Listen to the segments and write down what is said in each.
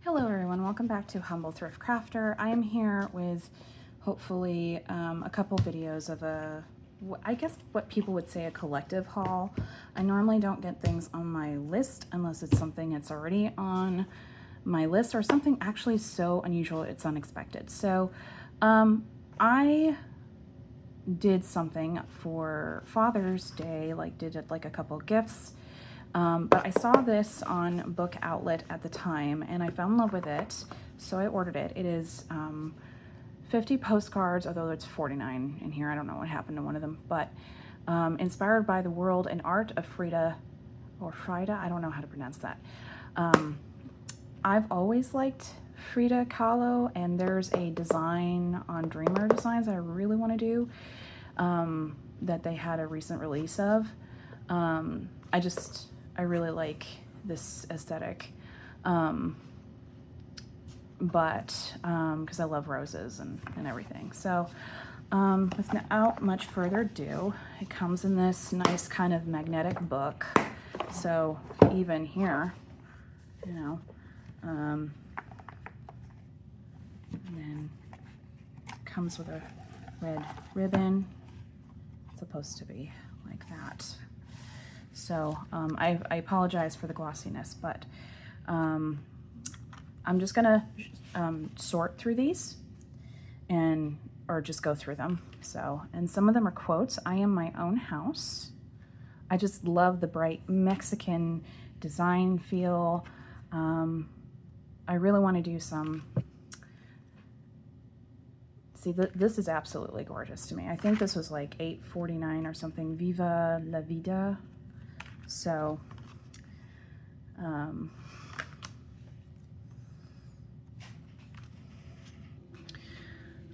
Hello everyone, welcome back to Humble Thrift Crafter. I am here with hopefully a couple videos of I guess what people would say a collective haul. I normally don't get things on my list unless it's something that's already on my list or something actually so unusual it's unexpected. So I did something for Father's Day, did it like a couple gifts. But I saw this on Book Outlet at the time and I fell in love with it, so I ordered it. It is 50 postcards, although it's 49 in here. I don't know what happened to one of them, but inspired by the world and art of Frida, I don't know how to pronounce that. I've always liked Frida Kahlo, and there's a design on Dreamer Designs that I really want to do that they had a recent release of. I really like this aesthetic, because I love roses and everything. So without much further ado, it comes in this nice kind of magnetic book. So even here, you know, and then it comes with a red ribbon. It's supposed to be like that. So I apologize for the glossiness, but I'm just gonna sort through these or just go through them. So, and some of them are quotes. I am my own house. I just love the bright Mexican design feel. I really want to do some, see, this is absolutely gorgeous to me. I think this was like $8.49 or something. Viva la vida. So,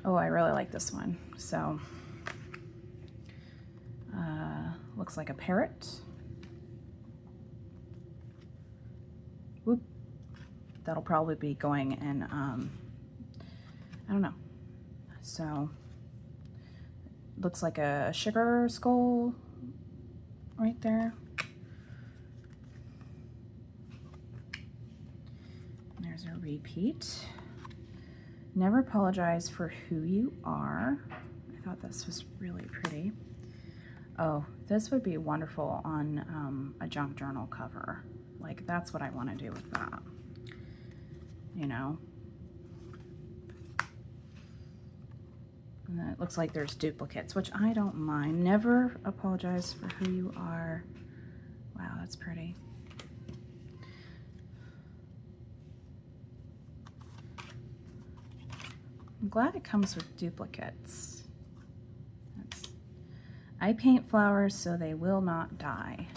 oh, I really like this one. So, looks like a parrot. Whoop. That'll probably be going in, I don't know. So, looks like a sugar skull right there. There's a repeat. Never apologize for who you are. I thought this was really pretty. Oh, this would be wonderful on a junk journal cover. Like, that's what I want to do with that. You know? And then it looks like there's duplicates, which I don't mind. Never apologize for who you are. Wow, that's pretty. I'm glad it comes with duplicates. I paint flowers so they will not die.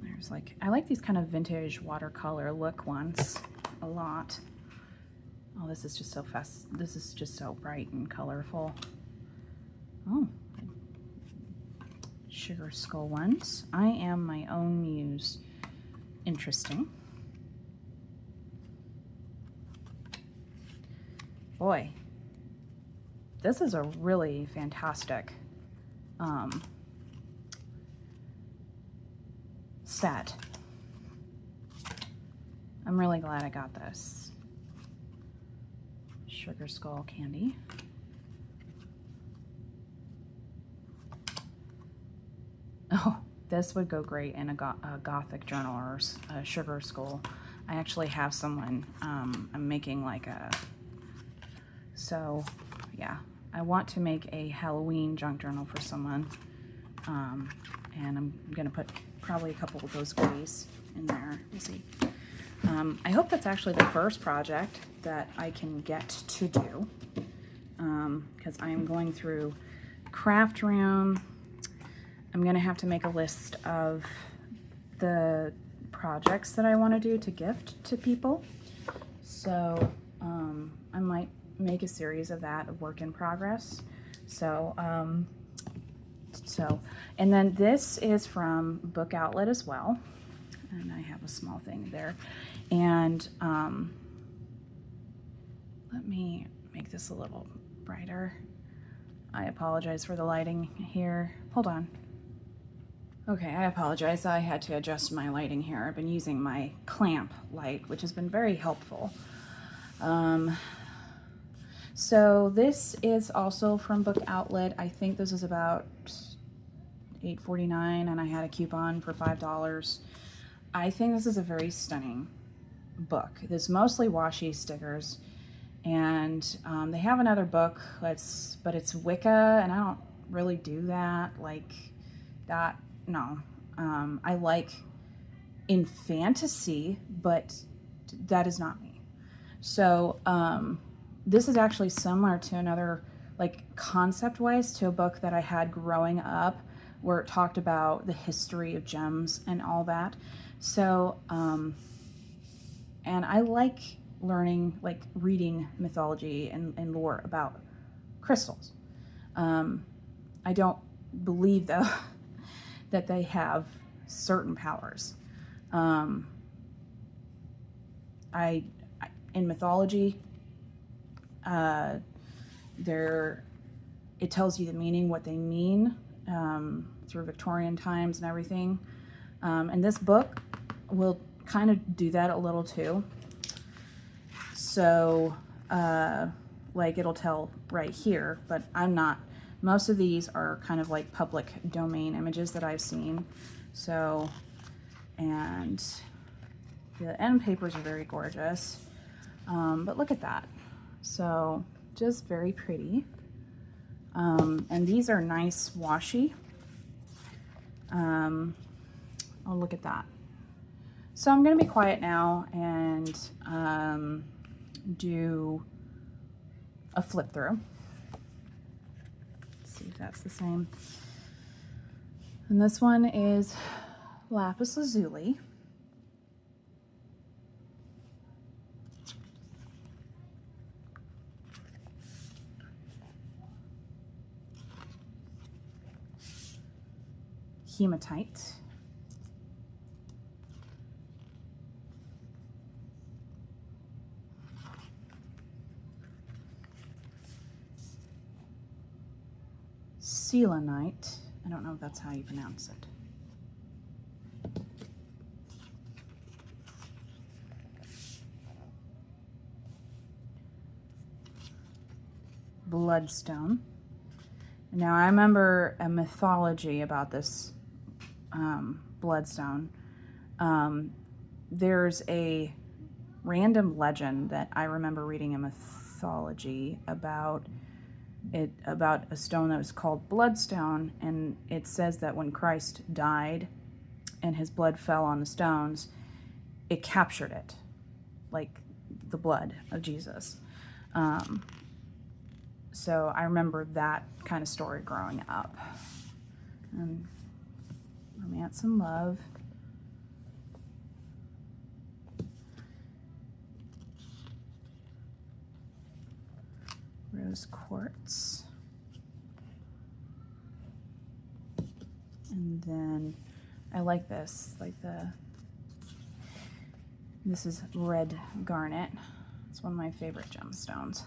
There's I like these kind of vintage watercolor look ones a lot. Oh, this is just so fast. This is just so bright and colorful. Oh, sugar skull ones. I am my own muse. Interesting. Boy, this is a really fantastic set. I'm really glad I got this. Sugar skull candy. Oh, this would go great in a gothic journal or a sugar skull. I actually have someone, I'm making so yeah, I want to make a Halloween junk journal for someone, and I'm gonna put probably a couple of those goodies in there. We'll see. I hope that's actually the first project that I can get to do, because I am going through Craft Room. I'm gonna have to make a list of the projects that I want to do to gift to people. So I might make a series of that, of work in progress. So, and then this is from Book Outlet as well. And I have a small thing there. And let me make this a little brighter. I apologize for the lighting here. Hold on. Okay, I apologize. I had to adjust my lighting here. I've been using my clamp light, which has been very helpful. So this is also from Book Outlet. I think this is about $8.49, and I had a coupon for $5. I think this is a very stunning book. There's mostly washi stickers, and they have another book but it's Wicca, and I don't really do that like that. No, I like in fantasy, but that is not me. So this is actually similar to another, like concept wise, to a book that I had growing up where it talked about the history of gems and all that. So and I like learning, like reading mythology and lore about crystals. I don't believe, though, that they have certain powers. In mythology, it tells you the meaning, what they mean, through Victorian times and everything. And this book will kind of do that a little too. So, like it'll tell right here, but I'm not. Most of these are kind of like public domain images that I've seen. So, and the end papers are very gorgeous. But look at that. So just very pretty. And these are nice washi. Oh, look at that. So I'm going to be quiet now and do a flip through. See if that's the same. And this one is lapis lazuli. Hematite. Selenite. I don't know if that's how you pronounce it. Bloodstone. Now I remember a mythology about this bloodstone. There's a random legend that I remember reading in mythology about a stone that was called bloodstone, and it says that when Christ died and his blood fell on the stones, it captured it, like the blood of Jesus. So I remember that kind of story growing up. And Romance and Love. Rose quartz. And then I like this, this is red garnet. It's one of my favorite gemstones.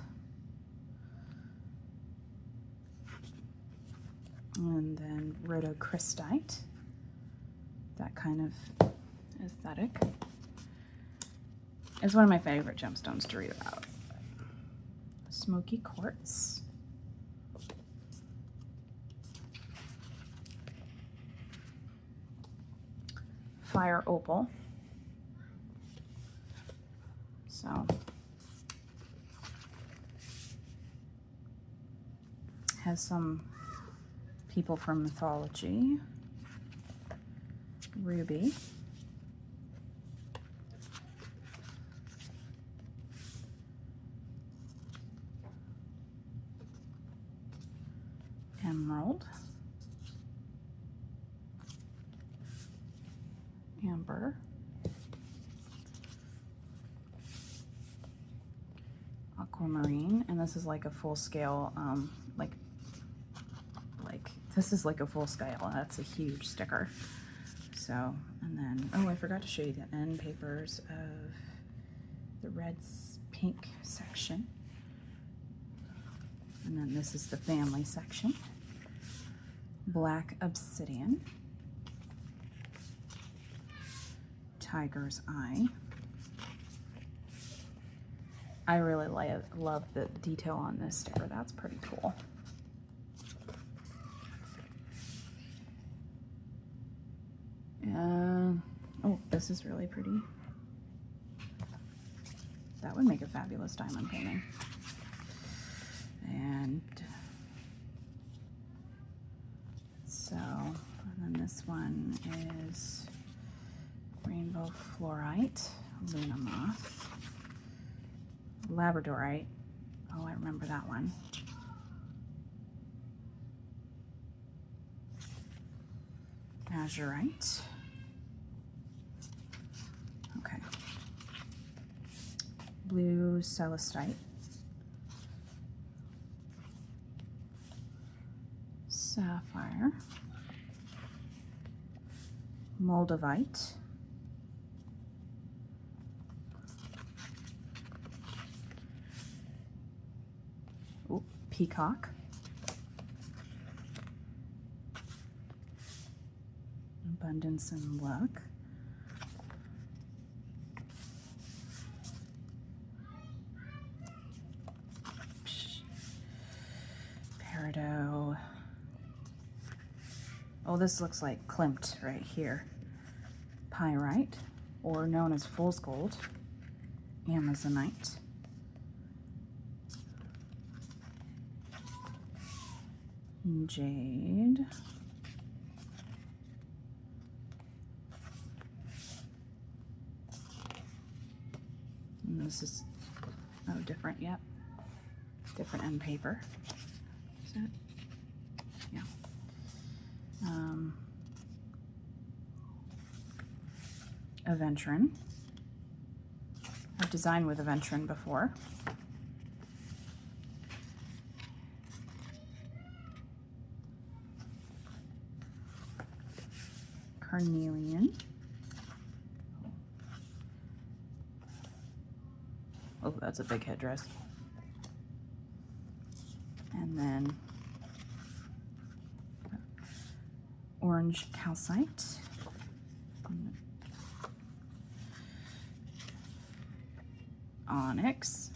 And then rhodochrosite, that kind of aesthetic. It's one of my favorite gemstones to read about. Smoky quartz. Fire opal. So has some people from mythology. Ruby. Emerald. Amber. Aquamarine, and this is like a full scale, this is like a full scale. That's a huge sticker. So, and then, oh, I forgot to show you the end papers of the reds pink section. And then this is the family section. Black obsidian. tiger's eye. I really love the detail on this sticker. That's pretty cool. Oh, this is really pretty. That would make a fabulous diamond painting. And so, and then this one is Rainbow Fluorite, Luna Moth, Labradorite. Oh, I remember that one. Azurite. Okay. Blue Celestite. Sapphire. Moldavite. Ooh, Peacock. Abundance and Luck. Peridot. Oh, this looks like Klimt right here. Pyrite, or known as Fool's Gold. Amazonite. Jade. And this is, oh, different, yep. Different end paper. Is that? Yeah. Aventurine. I've designed with Aventurine before. Carnelian. Oh, that's a big headdress. And then orange calcite. Onyx.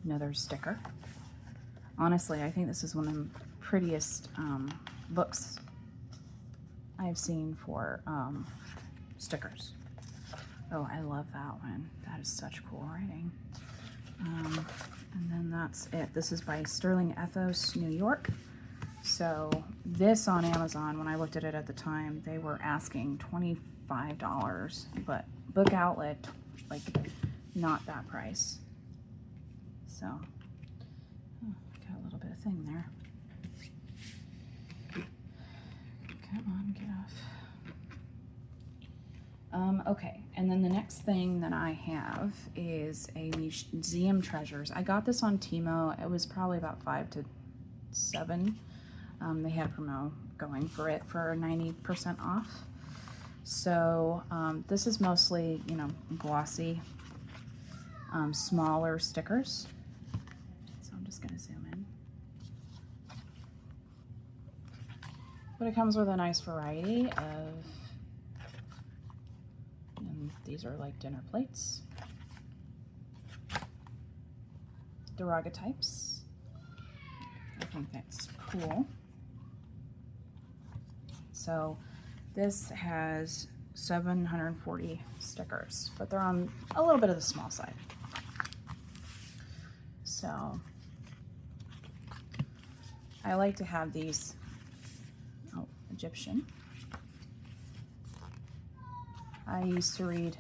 Another sticker. Honestly, I think this is one of the prettiest books I've seen for stickers. Oh, I love that one. That is such cool writing. And then that's it. This is by Sterling Ethos, New York. So this on Amazon, when I looked at it at the time, they were asking $25, but Book Outlet, like, not that price. So, oh, got a little bit of thing there. Come on, get off. Okay, and then the next thing that I have is a Museum Treasures. I got this on Timo. It was probably about 5 to 7. They had a promo going for it for 90% off. So this is mostly, you know, glossy, smaller stickers. So I'm just going to zoom in. But it comes with a nice variety of, and these are like dinner plates, daguerreotypes. I think that's cool. So this has 740 stickers, but they're on a little bit of the small side. So I like to have these, oh, Egyptian. I used to read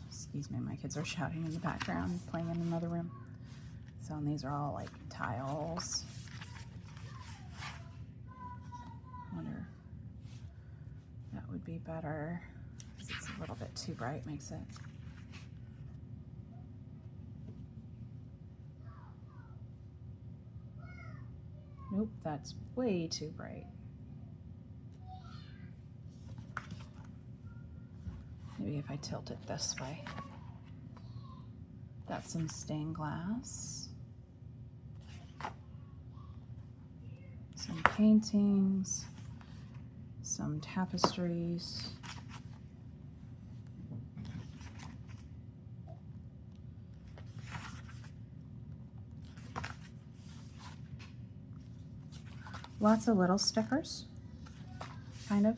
excuse me, my kids are shouting in the background, playing in another room. So and these are all like tiles. Wonder if that would be better. It's a little bit too bright, makes it. Nope, that's way too bright. Maybe if I tilt it this way. Got some stained glass, some paintings, some tapestries. Lots of little stickers, kind of.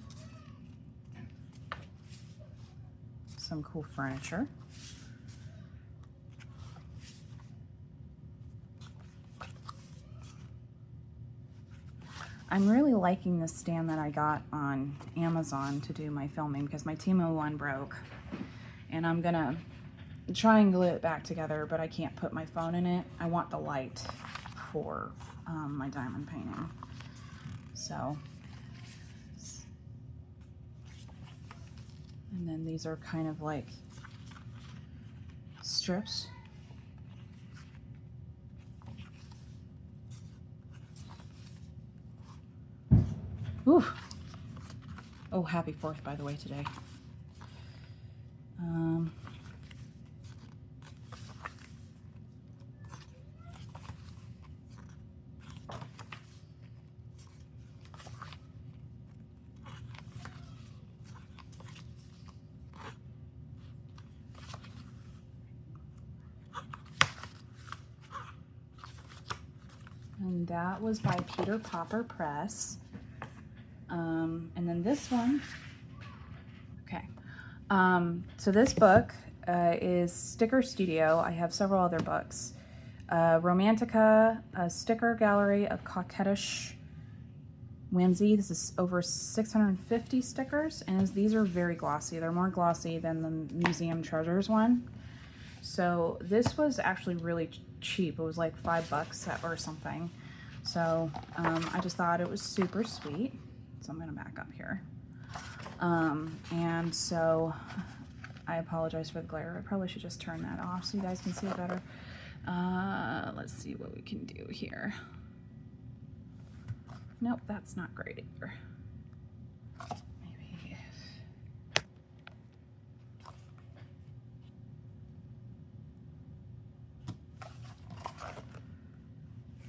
Some cool furniture. I'm really liking this stand that I got on Amazon to do my filming because my Temu one broke. And I'm gonna try and glue it back together, but I can't put my phone in it. I want the light for my diamond painting. So, and then these are kind of like strips. Ooh. Oh, happy 4th, by the way, today. And that was by Peter Popper Press. And then this one, okay. So this book is Sticker Studio. I have several other books. Romantica, a sticker gallery of coquettish whimsy. This is over 650 stickers, and these are very glossy. They're more glossy than the Museum Treasures one. So this was actually really cheap. It was like $5 or something. So I just thought it was super sweet. So I'm gonna back up here. And so I apologize for the glare. I probably should just turn that off so you guys can see it better. Let's see what we can do here. Nope, that's not great either. Maybe.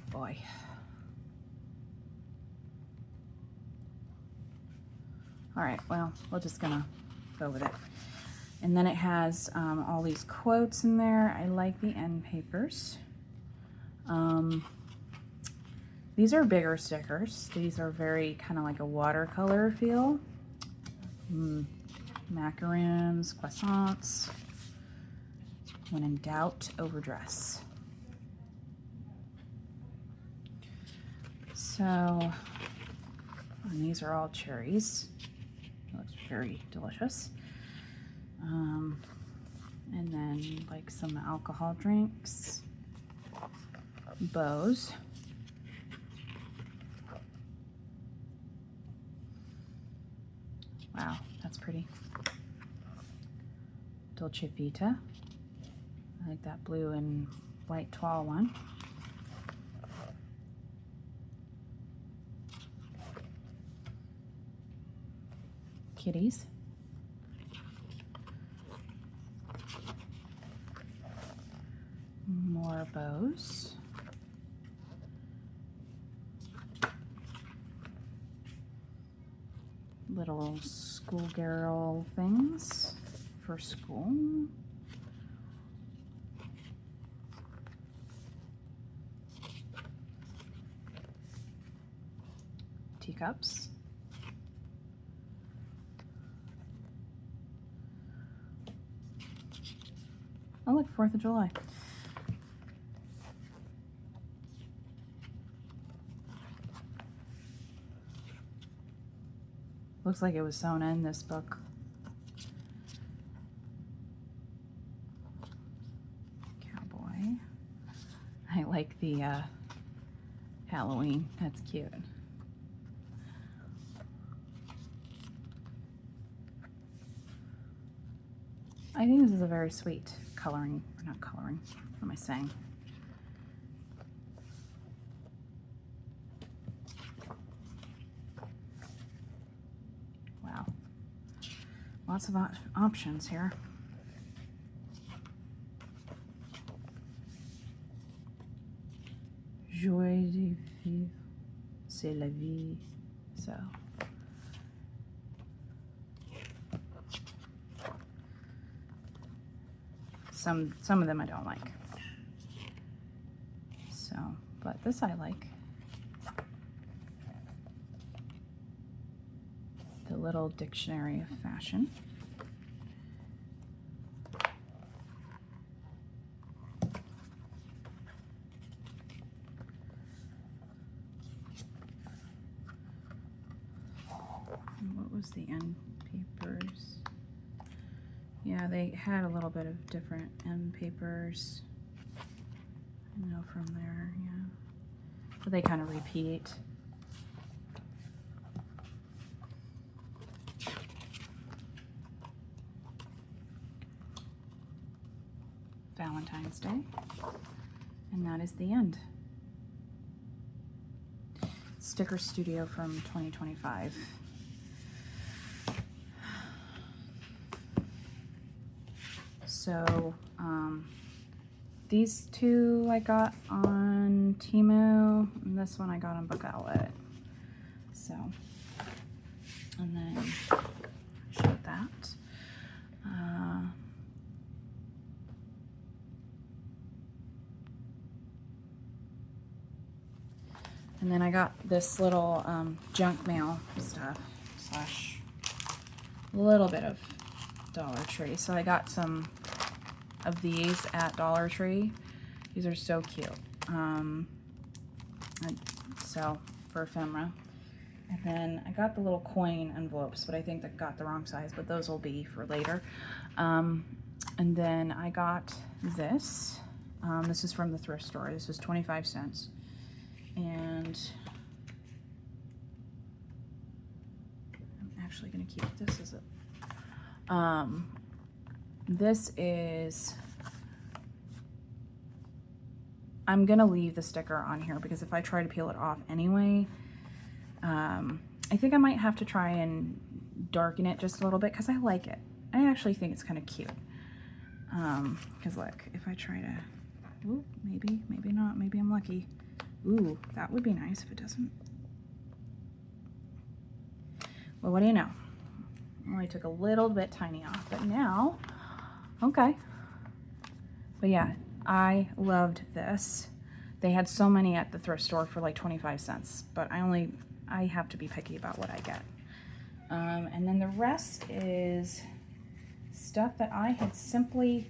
Boy. All right, well, we're just gonna go with it. And then it has all these quotes in there. I like the end papers. These are bigger stickers. These are very kind of like a watercolor feel. Macaroons, croissants. When in doubt, overdress. So, and these are all cherries. It looks very delicious. And then like some alcohol drinks, bows. Wow, that's pretty. Dolce Vita. I like that blue and white toile one. Kitties. More bows. Little schoolgirl things for school. Teacups. Oh look, 4th of July. Looks like it was sewn in this book. Cowboy. I like the Halloween. That's cute. I think this is a very sweet coloring, or not coloring, what am I saying? Wow. Lots of options here. Joie de vivre, c'est la vie. So. Some of them I don't like. So, but this I like. The little dictionary of fashion. And what was the end papers? Yeah, they had a little bit of different end papers. I know from there, yeah. But they kind of repeat. Valentine's Day. And that is the end. Sticker Studio from 2025. So, these two I got on Temu, and this one I got on Book Outlet. So, and then I showed that. And then I got this little junk mail stuff slash a little bit of Dollar Tree. So I got some of these at Dollar Tree. These are so cute. So for ephemera. And then I got the little coin envelopes, but I think that got the wrong size, but those will be for later. And then I got this. This is from the thrift store. This was 25 cents. And I'm actually going to keep this as a... this is... I'm going to leave the sticker on here because if I try to peel it off anyway, I think I might have to try and darken it just a little bit because I like it. I actually think it's kind of cute. Because look, if I try to... Ooh, maybe not. Maybe I'm lucky. Ooh, that would be nice if it doesn't. Well, what do you know? I only took a little bit tiny off, but now, okay. But yeah, I loved this. They had so many at the thrift store for like 25 cents, but I have to be picky about what I get. And then the rest is stuff that I had simply,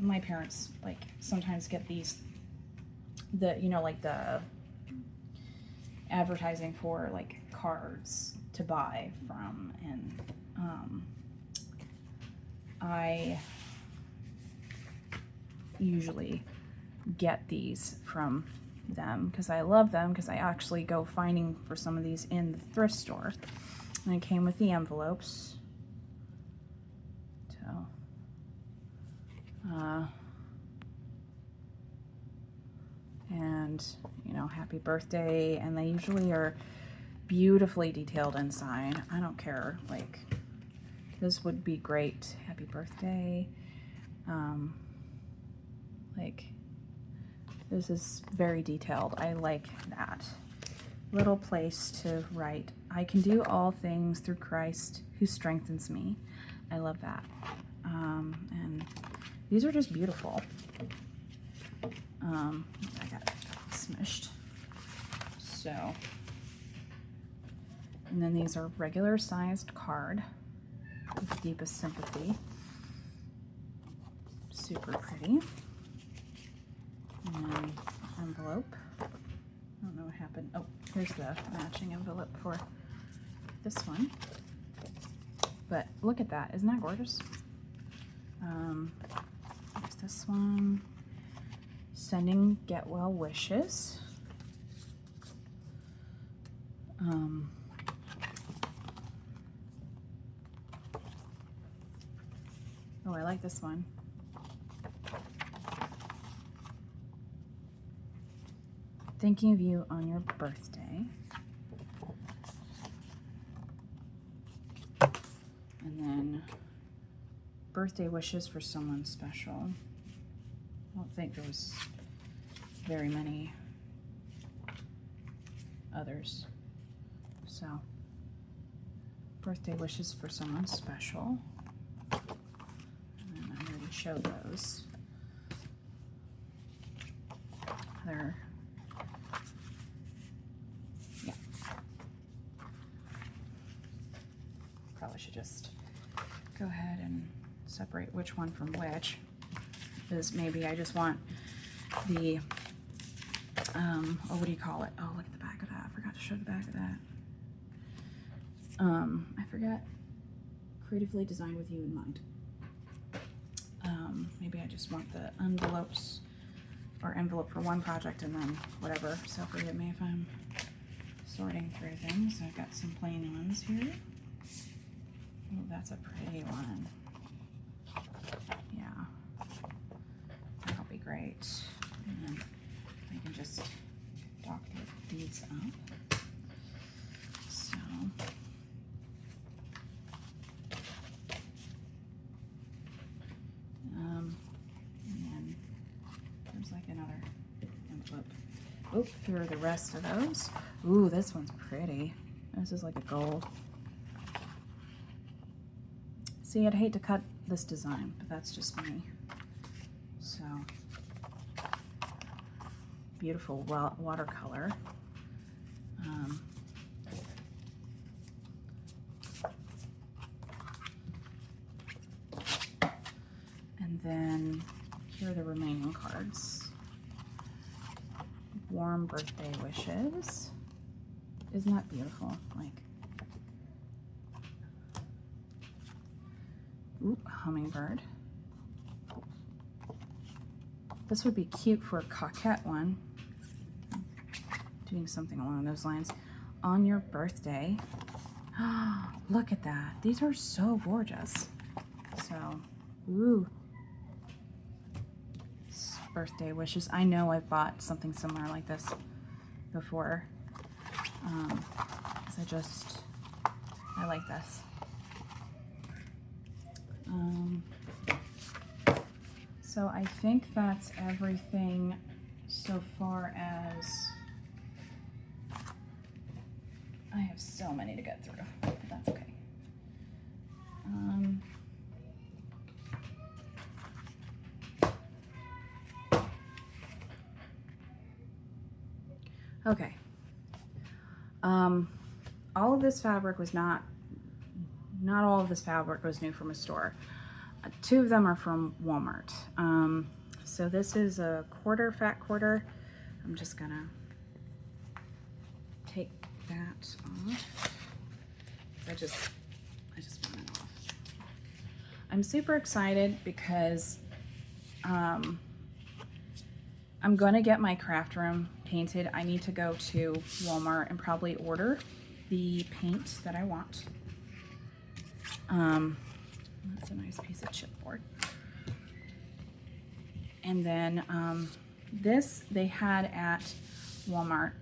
my parents like sometimes get these, like the advertising for like cards to buy from, and I usually get these from them because I love them, because I actually go finding for some of these in the thrift store. And it came with the envelopes. So and happy birthday, and they usually are beautifully detailed inside. I don't care, like this would be great. Happy birthday. Like this is very detailed. I like that. Little place to write, I can do all things through Christ who strengthens me. I love that. And these are just beautiful. I got smushed. So, and then these are regular sized card with deepest sympathy. Super pretty. And then envelope. I don't know what happened. Oh, here's the matching envelope for this one. But look at that. Isn't that gorgeous? There's this one. Sending get well wishes. Oh, I like this one. Thinking of you on your birthday. And then birthday wishes for someone special. I don't think there was very many others. So, birthday wishes for someone special. And I already showed those. Other, yeah. Probably should just go ahead and separate which one from which, because maybe I just want the, oh, what do you call it? Oh, look at the back of that. I forgot to show the back of that. I forgot. Creatively designed with you in mind. Maybe I just want the envelopes, or envelope for one project and then whatever. So forgive me if I'm sorting through things. I've got some plain ones here. Oh, that's a pretty one. Yeah, that'll be great. And then I can just doctor these up. So, and then there's like another envelope. Oh, here are the rest of those. Ooh, this one's pretty. This is like a gold. See, I'd hate to cut this design, but that's just me. So, beautiful watercolor. And then here are the remaining cards. Warm birthday wishes. Isn't that beautiful? Like, ooh, hummingbird. This would be cute for a coquette one. Doing something along those lines. On your birthday. Look at that. These are so gorgeous. So, ooh. Birthday wishes. I know I've bought something similar like this before. Because I like this. So I think that's everything so far as, I have so many to get through, but that's okay. Okay. All of this fabric was not all of this fabric was new from a store. Two of them are from Walmart. So this is a fat quarter. I'm just gonna take that off. I just want it off. I'm super excited because I'm gonna get my craft room painted. I need to go to Walmart and probably order the paint that I want. That's a nice piece of chipboard. And then this they had at Walmart.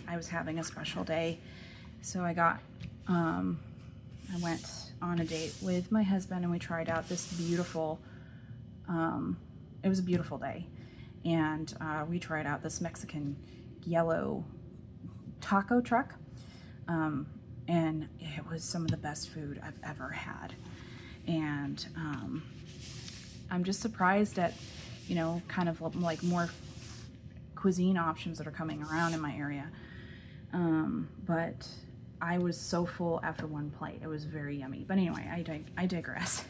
I was having a special day, so I got, I went on a date with my husband and we tried out this beautiful, it was a beautiful day. And we tried out this Mexican yellow taco truck. And it was some of the best food I've ever had. And I'm just surprised at, you know, kind of like more cuisine options that are coming around in my area. But I was so full after one plate. It was very yummy. But anyway, I digress.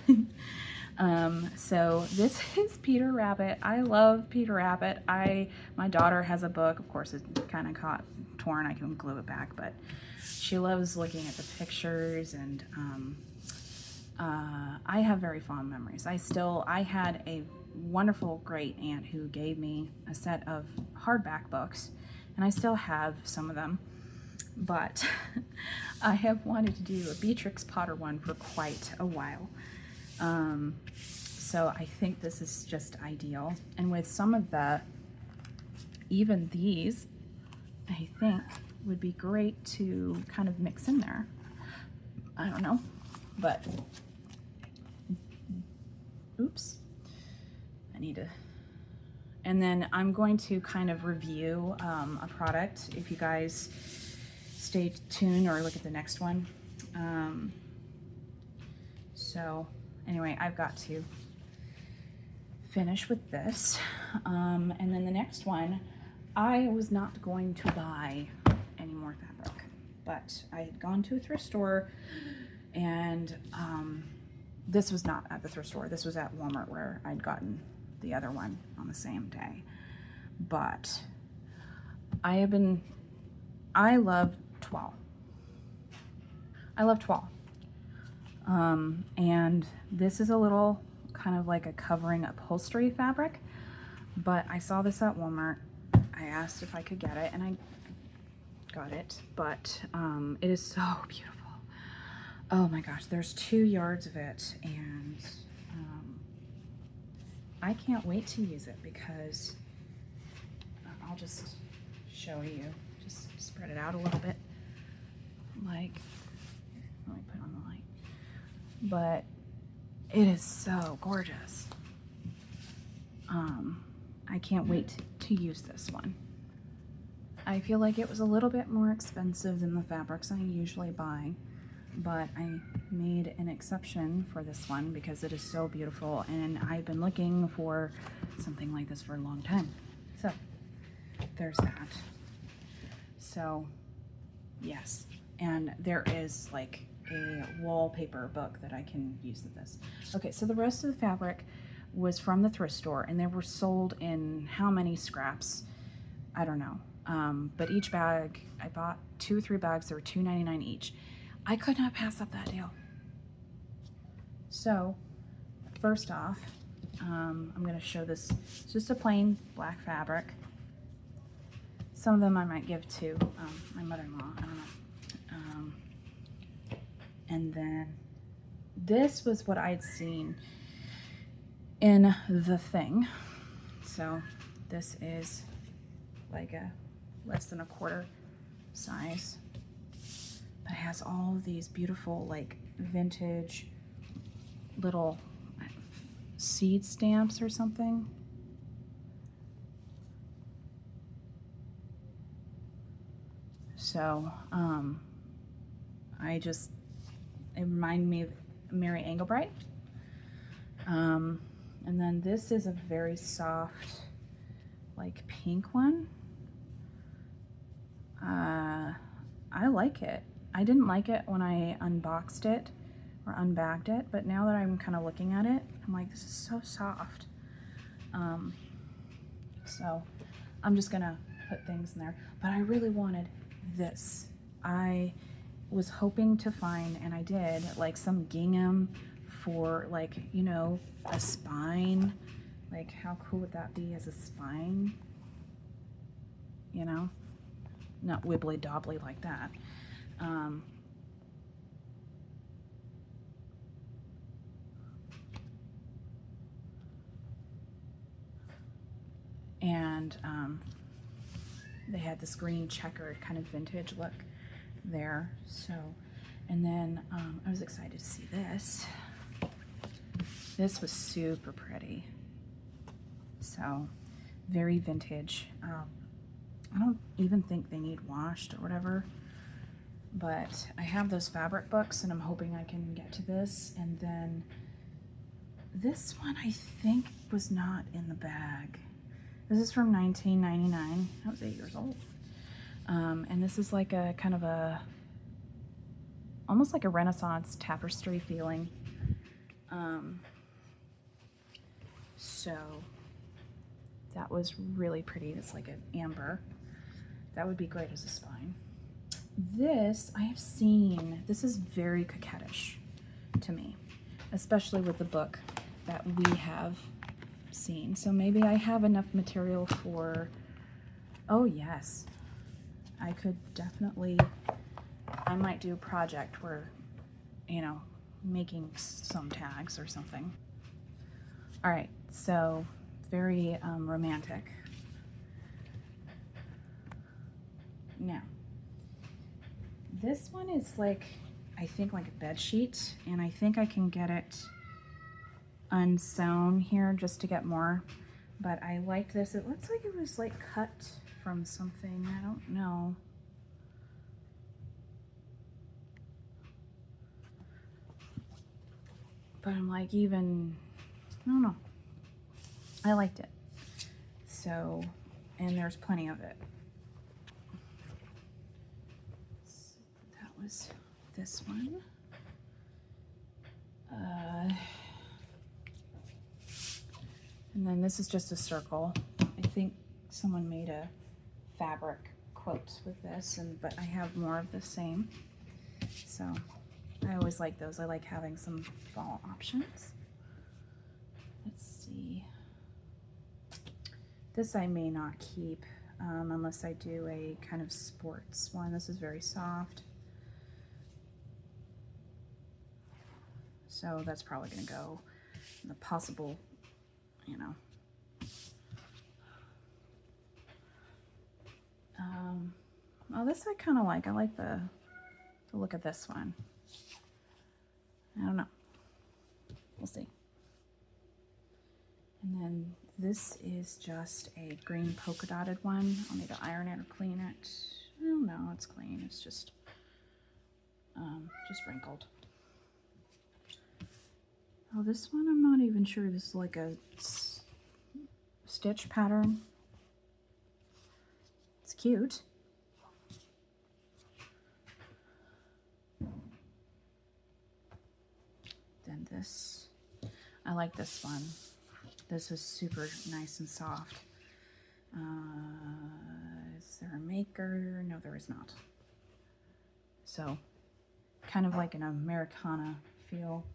So this is Peter Rabbit. I love Peter Rabbit. My daughter has a book. Of course, it kind of got torn. I can glue it back, but she loves looking at the pictures, and I have very fond memories. I had a wonderful great aunt who gave me a set of hardback books, and I still have some of them, but I have wanted to do a Beatrix Potter one for quite a while. So I think this is just ideal. And with some of even these, I think would be great to kind of mix in there. I don't know, but oops, I need to, and then I'm going to kind of review a product if you guys stay tuned or look at the next one. So anyway, I've got to finish with this. And then the next one, I was not going to buy any more fabric, but I had gone to a thrift store, and this was not at the thrift store. This was at Walmart, where I'd gotten the other one on the same day. But I love twill. I love twill. And this is a little kind of like a covering upholstery fabric, but I saw this at Walmart. I asked if I could get it, and I got it, but it is so beautiful. Oh my gosh, there's 2 yards of it, and I can't wait to use it, because I'll just show you, just spread it out a little bit, like, let me put on the light, but it is so gorgeous. I can't wait to use this one. I feel like it was a little bit more expensive than the fabrics I usually buy, but I made an exception for this one because it is so beautiful, and I've been looking for something like this for a long time. So there's that. So yes, and there is like a wallpaper book that I can use with this. Okay, so the rest of the fabric was from the thrift store, and they were sold in how many scraps? I don't know. But each bag, I bought 2 or 3 bags. They were $2.99 each. I could not pass up that deal. So first off, I'm going to show this. It's just a plain black fabric. Some of them I might give to my mother-in-law. I don't know. And then this was what I'd seen in the thing. So this is like a less than a quarter size, but it has all of these beautiful like vintage little seed stamps or something. So it reminded me of Mary Engelbreit. And then this is a very soft, like pink one. I like it. I didn't like it when I unboxed it or unbagged it, but now that I'm kind of looking at it, I'm like, this is so soft. So I'm just gonna put things in there, but I really wanted this. I was hoping to find, and I did, like some gingham for like, you know, a spine. Like how cool would that be as a spine? You know, not wibbly dobbly like that. And they had this green checkered kind of vintage look there. So, and then I was excited to see this. This was super pretty. So very vintage. I don't even think they need washed or whatever, but I have those fabric books, and I'm hoping I can get to this. And then this one I think was not in the bag. This is from 1999. I was 8 years old. And this is like a kind of a, almost like a Renaissance tapestry feeling. So that was really pretty. It's like an amber. That would be great as a spine. This I have seen, this is very coquettish to me, especially with the book that we have seen. So maybe I have enough material for, oh yes, I could definitely, I might do a project where, you know, making some tags or something. All right, so very romantic. Now, this one is like, I think like a bed sheet, and I think I can get it unsewn here just to get more, but I liked this. It looks like it was like cut from something. I don't know. But I'm like, even, I don't know. I liked it. So, and there's plenty of it. So that was this one. And then this is just a circle. I think someone made a fabric quote with this, but I have more of the same. So I always like those. I like having some fall options. Let's see. This I may not keep unless I do a kind of sports one. This is very soft. So that's probably going to go in the possible, you know. Oh, this I kind of like. I like the look of this one. I don't know. We'll see. And then this is just a green polka dotted one. I'll need to iron it or clean it. Oh no, it's clean. It's just wrinkled. Oh, this one I'm not even sure. This is like a stitch pattern. It's cute. Then this, I like this one. This is super nice and soft. Is there a maker? No, there is not. So, kind of like an Americana feel.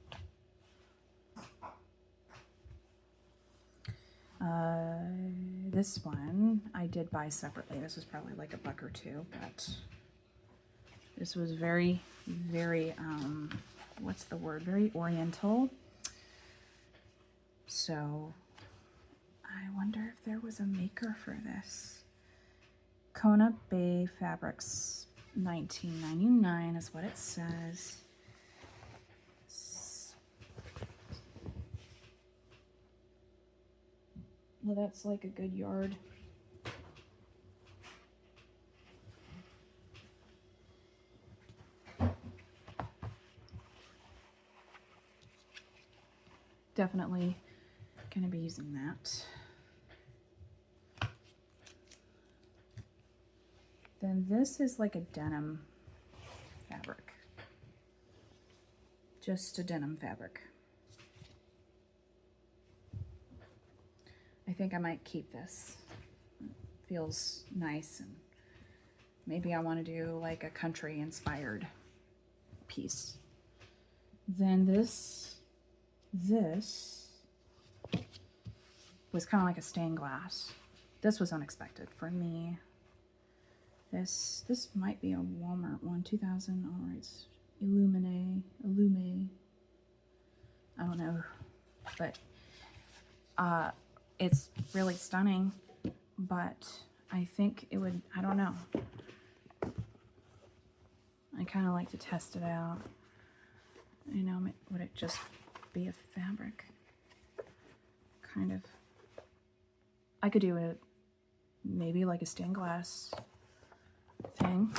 This one I did buy separately. This was probably like $1 or $2, but this was very, very, what's the word? Very oriental. So I wonder if there was a maker for this. Kona Bay Fabrics, $19.99 is what it says. Well, that's like a good yard. Definitely gonna be using that. Then this is like a denim fabric. Just a denim fabric. I think I might keep this. It feels nice, and maybe I want to do like a country inspired piece. Then this was kind of like a stained glass. This was unexpected for me. This might be a Walmart one, 2000. All right, Illume. I don't know, but it's really stunning. But I think it would. I don't know. I kind of like to test it out. You know, would it just be a fabric? Kind of. I could do it maybe like a stained glass thing.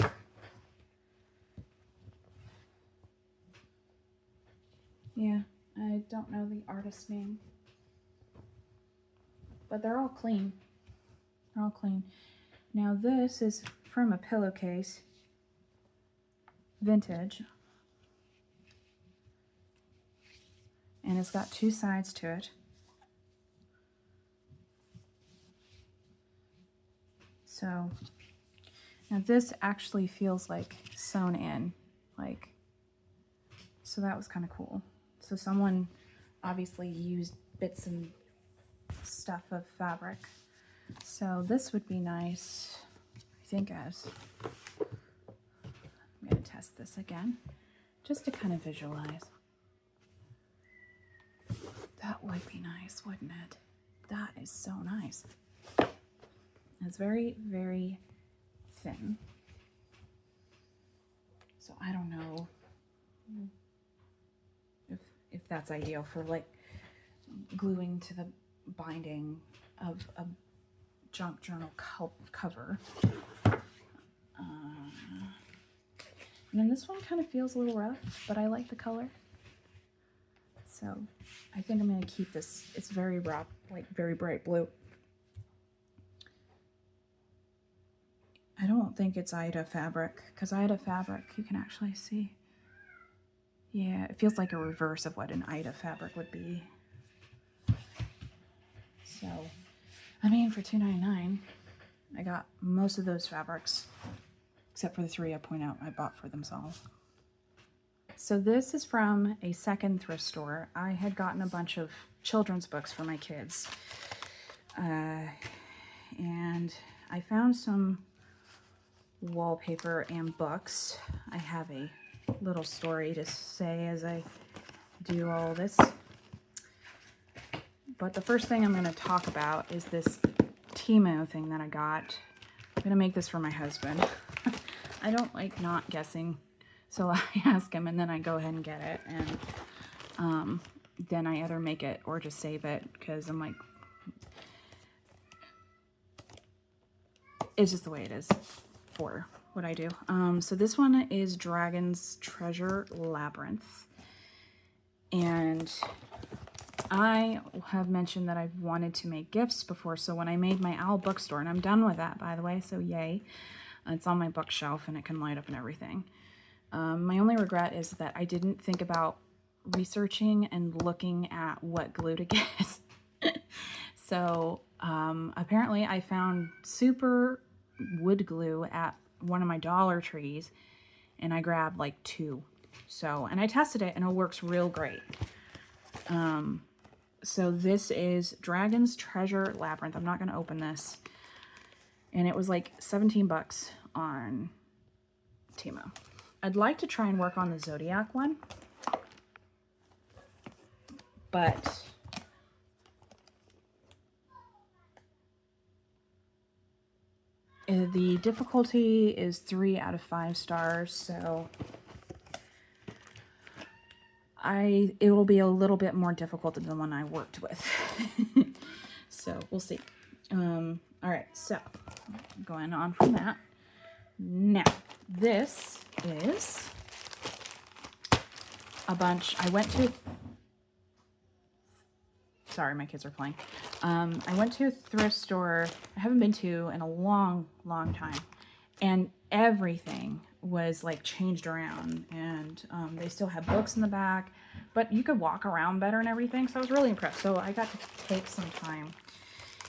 Yeah, I don't know the artist's name, but they're all clean. They're all clean. Now this is from a pillowcase, vintage, and it's got two sides to it. So now this actually feels like sewn in, like, so that was kind of cool. So someone obviously used bits and stuff of fabric. So this would be nice, I think, as I'm going to test this again, just to kind of visualize. That would be nice, wouldn't it? That is so nice. It's very, very thin. So I don't know if that's ideal for like gluing to the binding of a junk journal cover. And then this one kind of feels a little rough, but I like the color. So I think I'm going to keep this. It's very rough, like very bright blue. I don't think it's Ida fabric, because Ida fabric, you can actually see. Yeah, it feels like a reverse of what an Ida fabric would be. So, I mean, for $2.99, I got most of those fabrics, except for the 3 I point out I bought for themselves. So this is from a second thrift store. I had gotten a bunch of children's books for my kids. And I found some wallpaper and books. I have a little story to say as I do all this. But the first thing I'm going to talk about is this Timo thing that I got. I'm going to make this for my husband. I don't like not guessing, so I ask him and then I go ahead and get it, and then I either make it or just save it, because I'm like, it's just the way it is for what I do. So this one is Dragon's Treasure Labyrinth, and I have mentioned that I've wanted to make gifts before, so when I made my owl bookstore, and I'm done with that, by the way, so yay. It's on my bookshelf and it can light up and everything. My only regret is that I didn't think about researching and looking at what glue to get. So apparently I found super wood glue at one of my Dollar Trees, and I grabbed like 2. So, and I tested it and it works real great. So this is Dragon's Treasure Labyrinth. I'm not going to open this. And it was like 17 bucks on Timo. I'd like to try and work on the Zodiac one, but the difficulty is 3 out of 5 stars, so it will be a little bit more difficult than the one I worked with. So we'll see. All right, so going on from that. Now, this is a bunch. I went to, sorry, my kids are playing. I went to a thrift store I haven't been to in a long, long time, and everything was like changed around, and they still had books in the back, but you could walk around better and everything, so I was really impressed. So I got to take some time,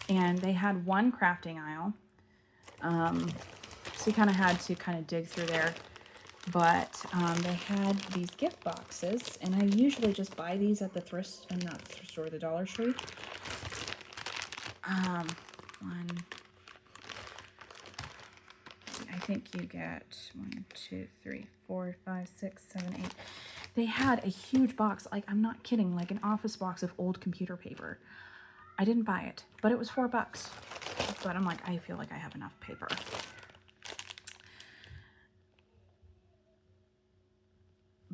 and they had one crafting aisle, so you kind of had to dig through there, but they had these gift boxes, and I usually just buy these at the not the thrift store, the Dollar Tree. I think you get 1, 2, 3, 4, 5, 6, 7, 8. They had a huge box, like, I'm not kidding, like an office box of old computer paper. I didn't buy it, but it was $4. But I'm like, I feel like I have enough paper.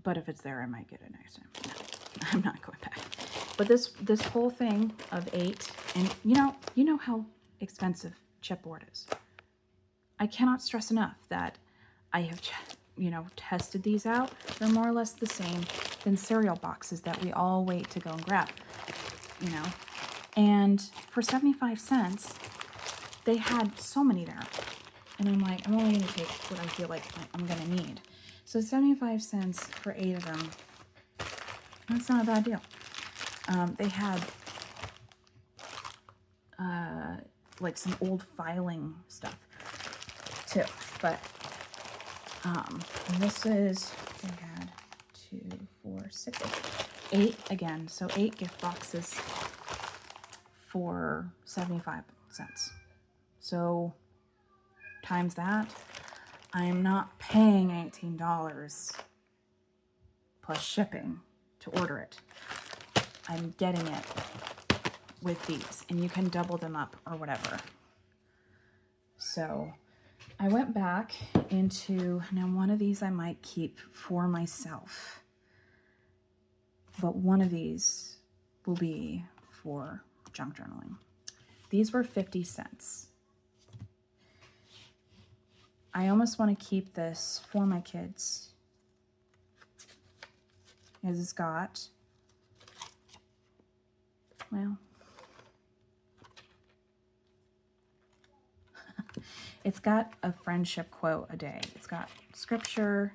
But if it's there, I might get it next time. No, I'm not going back. But this whole thing of 8, and you know how expensive chipboard is. I cannot stress enough that I have, tested these out. They're more or less the same than cereal boxes that we all wait to go and grab, And for 75 cents, they had so many there. And I'm like, I'm only going to take what I feel like I'm going to need. So 75 cents for 8 of them, that's not a bad deal. They had like some old filing stuff too, but this is, they had 2, 4, 6, 8 again, so 8 gift boxes for 75 cents. So times that, I'm not paying $18 plus shipping to order it. I'm getting it with these, and you can double them up or whatever. So I went back into, now one of these I might keep for myself, but one of these will be for junk journaling. These were 50 cents. I almost want to keep this for my kids. It's got, well, it's got a friendship quote a day. It's got scripture.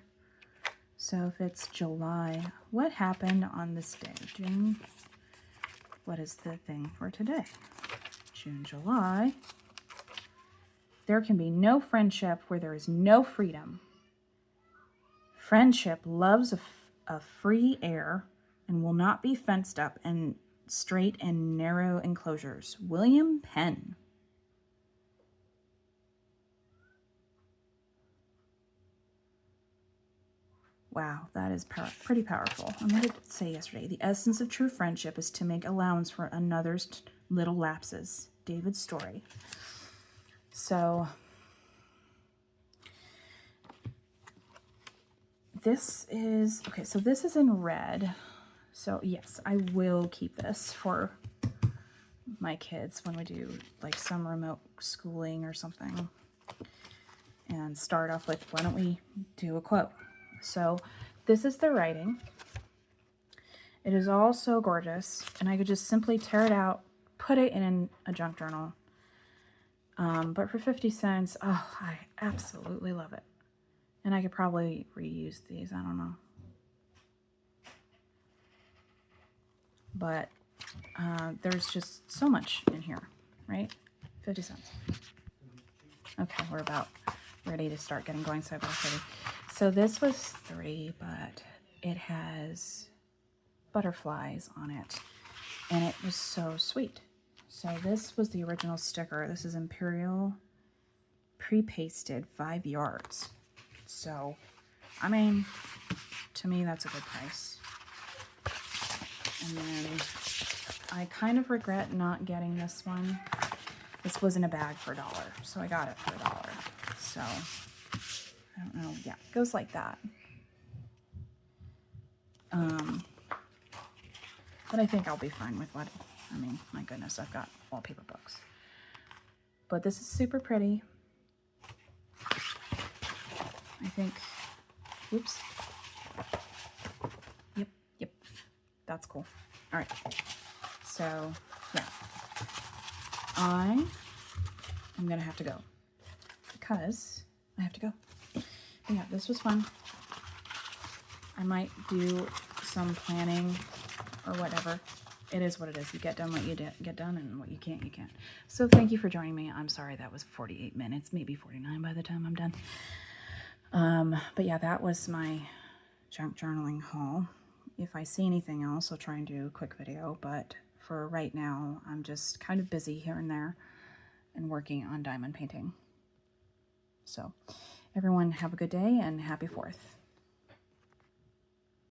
So if it's July, what happened on this day? June, what is the thing for today? June, July. There can be no friendship where there is no freedom. Friendship loves a free air and will not be fenced up in straight and narrow enclosures. William Penn. Wow, that is pretty powerful. I meant to say yesterday, the essence of true friendship is to make allowance for another's little lapses. David's story. So this is, okay, so this is in red. So yes, I will keep this for my kids when we do like some remote schooling or something. And start off with, why don't we do a quote? So this is the writing. It is all so gorgeous, and I could just simply tear it out, put it in a junk journal. But for 50 cents, oh, I absolutely love it. And I could probably reuse these, I don't know. But there's just so much in here, right? 50 cents. Okay, we're about ready to start getting going, so I better hurry. So this was 3, but it has butterflies on it, and it was so sweet. So this was the original sticker. This is Imperial pre-pasted 5 yards. So, I mean, to me, that's a good price. And then I kind of regret not getting this one. This was in a bag for $1, so I got it for $1. So, I don't know. Yeah, it goes like that. But I think I'll be fine with what, I mean, my goodness, I've got wallpaper books. But this is super pretty. I think, whoops. Yep, that's cool. All right, so, yeah. I am going to have to go because I have to go. But yeah, this was fun. I might do some planning or whatever. It is what it is. You get done what you get done, and what you can't, you can't. So thank you for joining me. I'm sorry that was 48 minutes, maybe 49 by the time I'm done. But yeah, that was my junk journaling haul. If I see anything else, I'll try and do a quick video, but for right now, I'm just kind of busy here and there and working on diamond painting. So everyone have a good day and happy 4th.